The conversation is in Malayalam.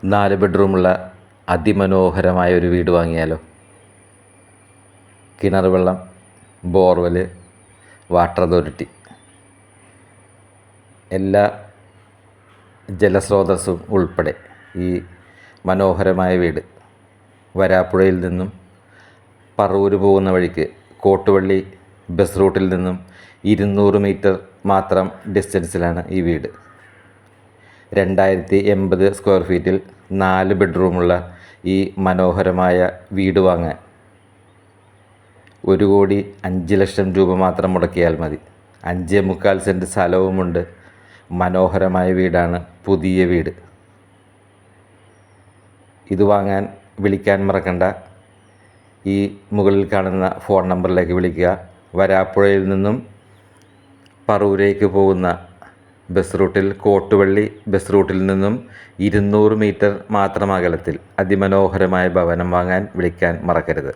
4 ബെഡ്റൂമുള്ള അതിമനോഹരമായ ഒരു വീട് വാങ്ങിയാലോ? കിണർ വെള്ളം, ബോർവെൽ, വാട്ടർ അതോറിറ്റി എല്ലാ ജലസ്രോതസ്സും ഉൾപ്പെടെ ഈ മനോഹരമായ വീട് വരാപ്പുഴയിൽ നിന്നും പറവൂർ പോകുന്ന വഴിക്ക് കോട്ടുവള്ളി ബസ് റൂട്ടിൽ നിന്നും 200 മീറ്റർ മാത്രം ഡിസ്റ്റൻസിലാണ് ഈ വീട്. 2080 സ്ക്വയർ ഫീറ്റിൽ 4 ബെഡ്റൂമുള്ള ഈ മനോഹരമായ വീട് വാങ്ങാൻ 1,05,00,000 രൂപ മാത്രം മുടക്കിയാൽ മതി. 5.25 സെൻറ്റ് സ്ഥലവുമുണ്ട്. മനോഹരമായ വീടാണ്, പുതിയ വീട്. ഇത് വാങ്ങാൻ വിളിക്കാൻ മറക്കണ്ട. ഈ മുകളിൽ കാണുന്ന ഫോൺ നമ്പറിലേക്ക് വിളിക്കുക. വരാപ്പുഴയിൽ നിന്നും പറവൂരേക്ക് പോകുന്ന ബസ് റൂട്ടിൽ, കോട്ടുവള്ളി ബസ് റൂട്ടിൽ നിന്നും 200 മീറ്റർ മാത്രം അകലത്തിൽ അതിമനോഹരമായ ഭവനം വാങ്ങാൻ വിളിക്കാൻ മറക്കരുത്.